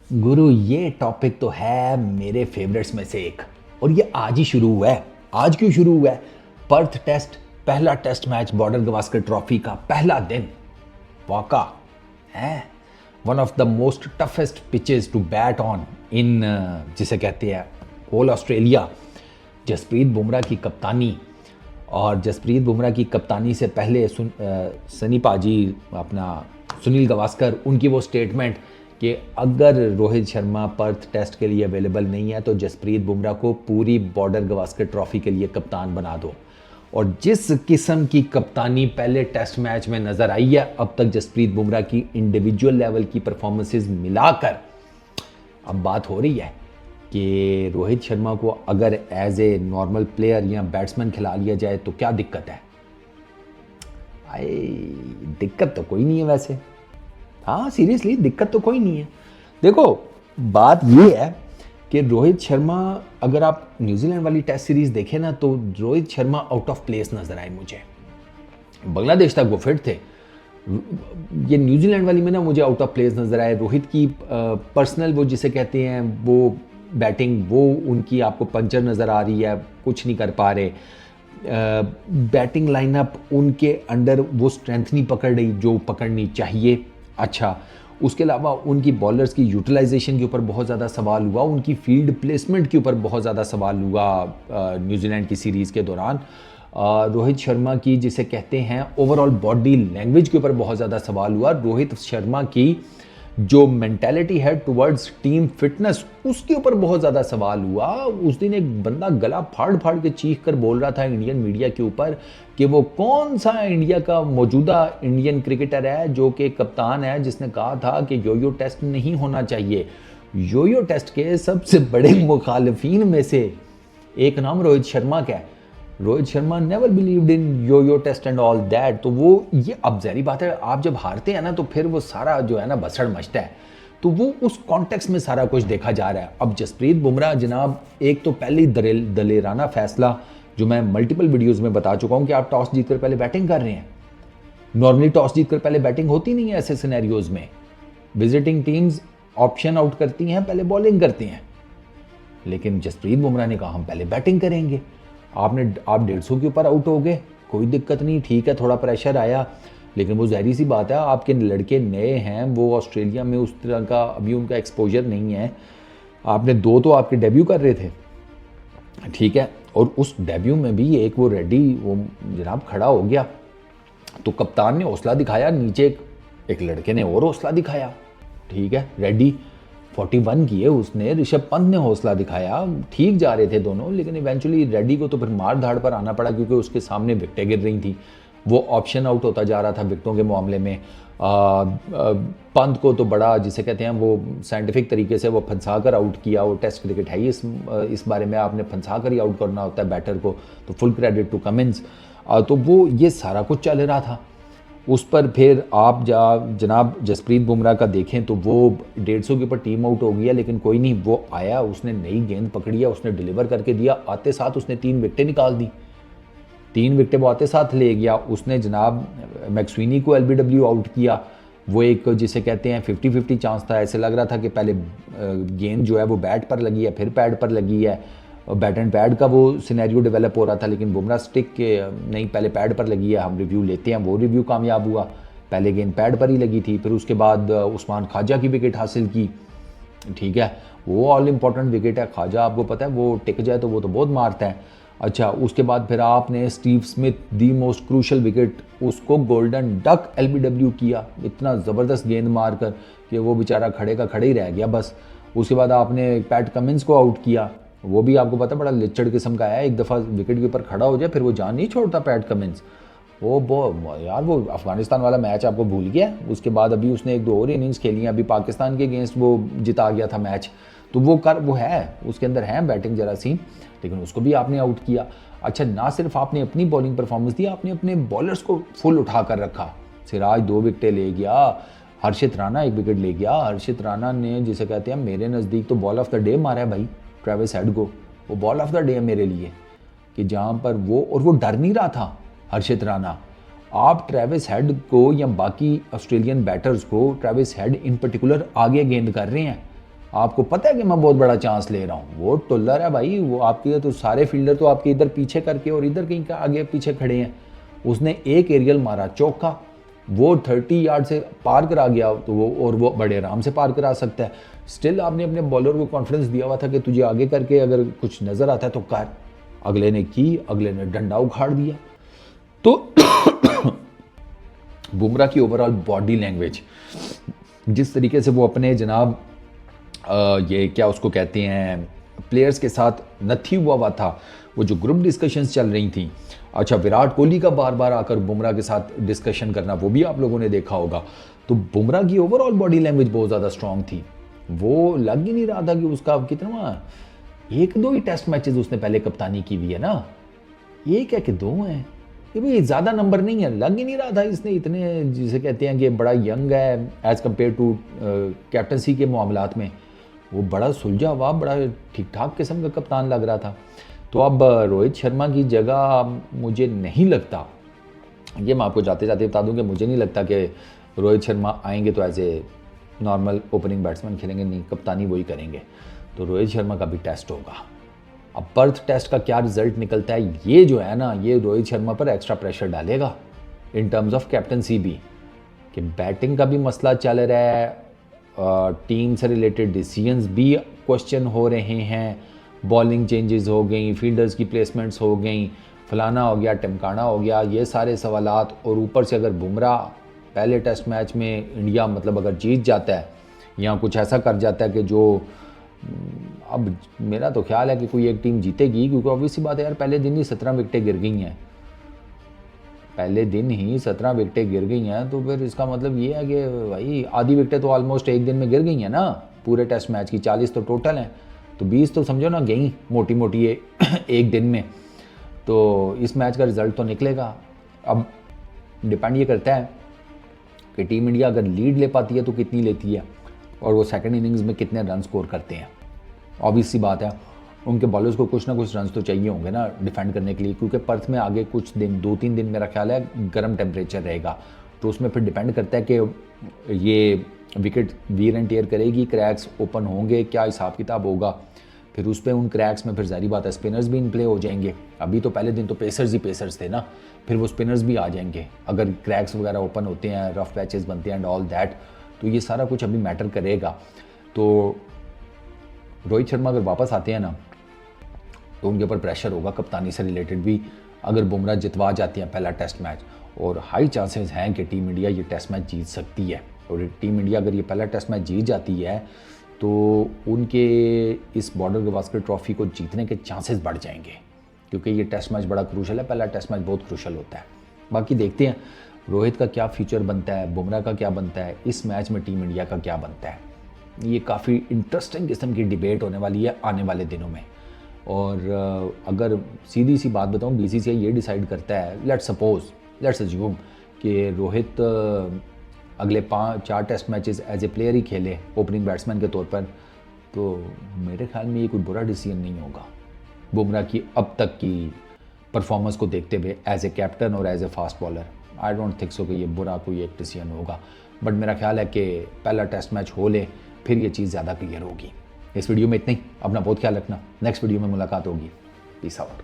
गुरु ये टॉपिक तो है मेरे फेवरेट्स में से एक। और ये आज ही शुरू हुआ है। आज क्यों शुरू हुआ है? पर्थ टेस्ट, पहला test match Border Gavaskar trophy का पहला दिन। वाका है one of the most toughest pitches to bat on in, जिसे कहते हैं होल ऑस्ट्रेलिया। जसप्रीत बुमराह की कप्तानी, और जसप्रीत बुमराह की कप्तानी से पहले सनी पाजी, अपना सुनील गावस्कर, उनकी वो स्टेटमेंट कि अगर रोहित शर्मा पर्थ टेस्ट के लिए अवेलेबल नहीं है तो जसप्रीत बुमराह को पूरी बॉर्डर गवास्कर ट्रॉफी के लिए कप्तान बना दो। और जिस किस्म की कप्तानी पहले टेस्ट मैच में नज़र आई है अब तक जसप्रीत बुमराह की इंडिविजुअल लेवल की परफॉर्मेंसेस मिलाकर, अब बात हो रही है कि रोहित शर्मा को अगर एज ए नॉर्मल प्लेयर या बैट्समैन खिला लिया जाए तो क्या दिक्कत है? दिक्कत तो कोई नहीं है वैसे। हाँ, सीरियसली दिक्कत तो कोई नहीं है। देखो, बात ये है कि रोहित शर्मा, अगर आप न्यूजीलैंड वाली टेस्ट सीरीज देखें ना तो Rohit Sharma out of place नजर आए मुझे। बांग्लादेश तक वो फिट थे, ये न्यूजीलैंड वाली में ना मुझे आउट ऑफ प्लेस नजर आए। रोहित की पर्सनल वो जिसे कहते हैं वो बैटिंग, वो उनकी आपको पंचर नज़र आ रही है, कुछ नहीं कर पा रहे। बैटिंग लाइनअप उनके अंडर वो स्ट्रेंथ नहीं पकड़ रही जो पकड़नी चाहिए। अच्छा, उसके अलावा उनकी बॉलर्स की यूटिलाइजेशन के ऊपर बहुत ज़्यादा सवाल हुआ, उनकी फील्ड प्लेसमेंट के ऊपर बहुत ज़्यादा सवाल हुआ न्यूजीलैंड की सीरीज़ के दौरान। रोहित शर्मा की जिसे कहते हैं ओवरऑल बॉडी लैंग्वेज के ऊपर बहुत ज़्यादा सवाल हुआ। रोहित शर्मा की जो मेंटालिटी है टुवर्ड्स टीम फिटनेस, उसके ऊपर बहुत ज़्यादा सवाल हुआ। उस दिन एक बंदा गला फाड़ फाड़ के चीख कर बोल रहा था इंडियन मीडिया के ऊपर कि वो कौन सा इंडिया का मौजूदा इंडियन क्रिकेटर है जो कि कप्तान है जिसने कहा था कि योयो टेस्ट नहीं होना चाहिए। योयो टेस्ट के सबसे बड़े मुखालिफिन में से एक नाम रोहित शर्मा का है। Rohit Sharma never believed in yoyo test and all that. तो वो ये अब ज़ाहिर बात है, आप जब हारते हैं ना तो फिर वो सारा जो है ना बसड़ मचता है। तो वो उस कॉन्टेक्स्ट में सारा कुछ देखा जा रहा है। अब जसप्रीत बुमराह जनाब, एक तो पहले दलेराना फैसला जो मैं मल्टीपल वीडियोज़ में बता चुका हूँ कि आप टॉस जीतकर पहले बैटिंग कर रहे हैं। नॉर्मली टॉस जीतकर पहले बैटिंग होती नहीं है ऐसे सिनेरियोज में। विजिटिंग टीम्स ऑप्शन आउट करती हैं, पहले बॉलिंग करती हैं। लेकिन जसप्रीत बुमराह ने कहा हम पहले बैटिंग करेंगे। आप 150 के ऊपर आउट हो गए, कोई दिक्कत नहीं, ठीक है, थोड़ा प्रेशर आया, लेकिन वो ज़ाहिर सी बात है आपके लड़के नए हैं, वो ऑस्ट्रेलिया में उस तरह का अभी उनका एक्सपोजर नहीं है। आपने दो तो आपके डेब्यू कर रहे थे, ठीक है, और उस डेब्यू में भी एक वो रेडी वो जनाब खड़ा हो गया तो कप्तान ने हौसला दिखाया, नीचे एक लड़के ने और हौसला दिखाया, ठीक है, रेडी 41 किए उसने, ऋषभ पंत ने हौसला दिखाया, ठीक जा रहे थे दोनों, लेकिन इवेंचुअली रेड्डी को तो फिर मार धाड़ पर आना पड़ा क्योंकि उसके सामने विकेटें गिर रही थी। वो ऑप्शन आउट होता जा रहा था विकेटों के मामले में। पंत को तो बड़ा जिसे कहते हैं वो साइंटिफिक तरीके से वो फंसा कर आउट किया। वो टेस्ट क्रिकेट है ही इस बारे में, आपने फंसा कर ही आउट करना होता है बैटर को, तो फुल क्रेडिट टू कमिंस। तो वो ये सारा कुछ चल रहा था। उस पर फिर आप जनाब जसप्रीत बुमराह का देखें तो वो 150 के ऊपर टीम आउट हो गया, लेकिन कोई नहीं, वो आया, उसने नई गेंद पकड़ी है, उसने डिलीवर करके दिया। आते साथ उसने 3 विकेटें निकाल दी, 3 विकेटें वो आते साथ ले गया। उसने जनाब मैक्सवीनी को एलबीडब्ल्यू आउट किया। वो एक जिसे कहते हैं 50-50 चांस था, ऐसे लग रहा था कि पहले गेंद जो है वो बैट पर लगी है, फिर पैड पर लगी है, बैट एंड पैड का वो सिनेरियो डेवलप हो रहा था, लेकिन बुमराह स्टिक के नहीं, पहले पैड पर लगी है, हम रिव्यू लेते हैं। वो रिव्यू कामयाब हुआ, पहले गेंद पैड पर ही लगी थी। फिर उसके बाद उस्मान ख्वाजा की विकेट हासिल की, ठीक है, वो ऑल इंपॉर्टेंट विकेट है। ख्वाजा आपको पता है वो टिक जाए तो वो तो बहुत मारता है। अच्छा, उसके बाद फिर आपने Steve Smith the most crucial wicket, उसको गोल्डन डक एलबीडब्ल्यू किया, इतना ज़बरदस्त गेंद मार कर कि वो बेचारा खड़े का खड़े ही रह गया बस। उसके बाद आपने पैट कमिंस को आउट किया, वो भी आपको पता बड़ा लिचड़ किस्म का है, एक दफ़ा विकेट के ऊपर खड़ा हो जाए फिर वो जान नहीं छोड़ता पैट कमिंस। वो यार वो अफगानिस्तान वाला मैच आपको भूल गया। उसके बाद अभी उसने 1-2 और इनिंग्स खेली हैं, अभी पाकिस्तान के अगेंस्ट वो जिता गया था मैच, तो वो है, उसके अंदर है बैटिंग जरा सी, लेकिन उसको भी आपने आउट किया। अच्छा, ना सिर्फ आपने अपनी बॉलिंग परफॉर्मेंस दी, आपने अपने बॉलर्स को फुल उठा कर रखा। सिराज 2 विकेटें ले गया, हर्षित राणा 1 विकेट ले गया। हर्षित राणा ने जिसे कहते हैं मेरे नज़दीक तो बॉल ऑफ द डे मारा है भाई ट्रेविस हेड को, वो बॉल ऑफ द डे है मेरे लिए, कि जहाँ पर वो, और वो डर नहीं रहा था हर्षित राणा। आप ट्रेविस हेड को या बाकी ऑस्ट्रेलियन बैटर्स को, ट्रेविस हेड इन पर्टिकुलर आगे गेंद कर रहे हैं, आपको पता है कि मैं बहुत बड़ा चांस ले रहा हूँ। वो टुल्लर है भाई, वो आपके तो सारे फील्डर तो आपके इधर पीछे करके और इधर कहीं का आगे पीछे खड़े हैं। उसने एक एरियल मारा चौका, वो 30 यार्ड से पार करा गया, तो वो बड़े आराम से पार करा सकता है। स्टिल आपने अपने बॉलर को कॉन्फिडेंस दिया हुआ था कि तुझे आगे करके अगर कुछ नज़र आता है तो कर। अगले ने की, अगले ने डंडा उखाड़ दिया। तो बुमराह की ओवरऑल बॉडी लैंग्वेज, जिस तरीके से वो अपने जनाब ये क्या उसको कहते हैं प्लेयर्स के साथ नथी हुआ था, वो जो ग्रुप डिस्कशंस चल रही थी, अच्छा विराट कोहली का बार बार आकर बुमराह के साथ डिस्कशन करना, वो भी आप लोगों ने देखा होगा। तो बुमराह की ओवरऑल बॉडी लैंग्वेज बहुत ज़्यादा स्ट्रांग थी। वो लग ही नहीं रहा था कि उसका कितना, एक दो ही टेस्ट मैचेस उसने पहले कप्तानी की हुई है ना, एक है कि दो हैं, ये भाई ज़्यादा नंबर नहीं है। लग ही नहीं रहा था इसने इतने, जिसे कहते हैं कि बड़ा यंग है एज़ कम्पेयर टू कैप्टनसी के मामलात में, वो बड़ा सुलझा हुआ, बड़ा ठीक ठाक किस्म का कप्तान लग रहा था। तो अब रोहित शर्मा की जगह मुझे नहीं लगता, ये मैं आपको जाते जाते बता दूं कि मुझे नहीं लगता कि रोहित शर्मा आएंगे तो as a normal opening batsman खेलेंगे, नहीं, कप्तानी वही करेंगे। तो रोहित शर्मा का भी टेस्ट होगा। अब पर्थ टेस्ट का क्या रिजल्ट निकलता है, ये जो है ना, ये रोहित शर्मा पर एक्स्ट्रा प्रेशर डालेगा इन टर्म्स ऑफ कैप्टनसी भी, कि बैटिंग का भी मसला चल रहा है, टीम से रिलेटेड डिसीजंस भी क्वेश्चन हो रहे हैं, बॉलिंग चेंजेस हो गई, फील्डर्स की प्लेसमेंट्स हो गई, फलाना हो गया, टमकाना हो गया, ये सारे सवालात। और ऊपर से अगर बुमराह पहले टेस्ट मैच में इंडिया मतलब अगर जीत जाता है या कुछ ऐसा कर जाता है कि जो, अब मेरा तो ख्याल है कि कोई एक टीम जीतेगी, क्योंकि ऑब्वियस सी बात है यार, पहले दिन ही 17 विकेटें गिर गई हैं, पहले दिन ही 17 विकेटें गिर गई हैं। तो फिर इसका मतलब ये है कि भाई आधी विकेटें तो ऑलमोस्ट एक दिन में गिर गई हैं ना, पूरे टेस्ट मैच की 40 तो टोटल हैं, तो 20 तो समझो ना गई मोटी मोटी एक दिन में। तो इस मैच का रिजल्ट तो निकलेगा। अब डिपेंड ये करता है कि टीम इंडिया अगर लीड ले पाती है तो कितनी लेती है, और वो सेकंड इनिंग्स में कितने रन स्कोर करते हैं। ऑब्वियस सी बात है उनके बॉलर्स को कुछ ना कुछ रन तो चाहिए होंगे ना डिफेंड करने के लिए, क्योंकि पर्थ में आगे कुछ दिन 2-3 दिन मेरा ख्याल है गर्म टेम्परेचर रहेगा। तो उसमें फिर डिपेंड करता है कि ये विकेट वीर एंड टेयर करेगी, क्रैक्स ओपन होंगे, क्या हिसाब किताब होगा। फिर उस पर उन क्रैक्स में फिर जारी बात है स्पिनर्स भी इन प्ले हो जाएंगे। अभी तो पहले दिन तो पेसर्स ही पेसर्स थे ना, फिर वो स्पिनर्स भी आ जाएंगे अगर क्रैक्स वगैरह ओपन होते हैं, रफ पैचेस बनते हैं एंड ऑल दैट। तो ये सारा कुछ अभी मैटर करेगा। तो रोहित शर्मा अगर वापस आते हैं ना तो उनके ऊपर प्रेशर होगा कप्तानी से रिलेटेड भी। अगर बुमराह जितवा जाती हैं पहला टेस्ट मैच, और हाई चांसेस हैं कि टीम इंडिया ये टेस्ट मैच जीत सकती है, और टीम इंडिया अगर ये पहला टेस्ट मैच जीत जाती है तो उनके इस बॉर्डर गवास्कर ट्रॉफी को जीतने के चांसेस बढ़ जाएंगे, क्योंकि ये टेस्ट मैच बड़ा क्रूशल है, पहला टेस्ट मैच बहुत क्रूशल होता है। बाकी देखते हैं रोहित का क्या फ्यूचर बनता है, बुमराह का क्या बनता है, इस मैच में टीम इंडिया का क्या बनता है। ये काफ़ी इंटरेस्टिंग किस्म की डिबेट होने वाली है आने वाले दिनों में। और अगर सीधी सी बात बताऊं, बीसीसीआई ये डिसाइड करता है, लेट्स अज्यूम कि रोहित अगले 4 test matches as a player ही खेले ओपनिंग बैट्समैन के तौर पर, तो मेरे ख्याल में ये कोई बुरा डिसीजन नहीं होगा बुमराह की अब तक की परफॉर्मेंस को देखते हुए एज ए कैप्टन और as a fast bowler. I don't think so कि ये बुरा कोई एक डिसीजन होगा, बट मेरा ख्याल है कि पहला टेस्ट मैच हो ले, फिर ये चीज़ ज़्यादा क्लियर होगी। इस वीडियो में इतना ही, अपना बहुत ख्याल रखना, नेक्स्ट वीडियो में मुलाकात होगी, पीस आउट।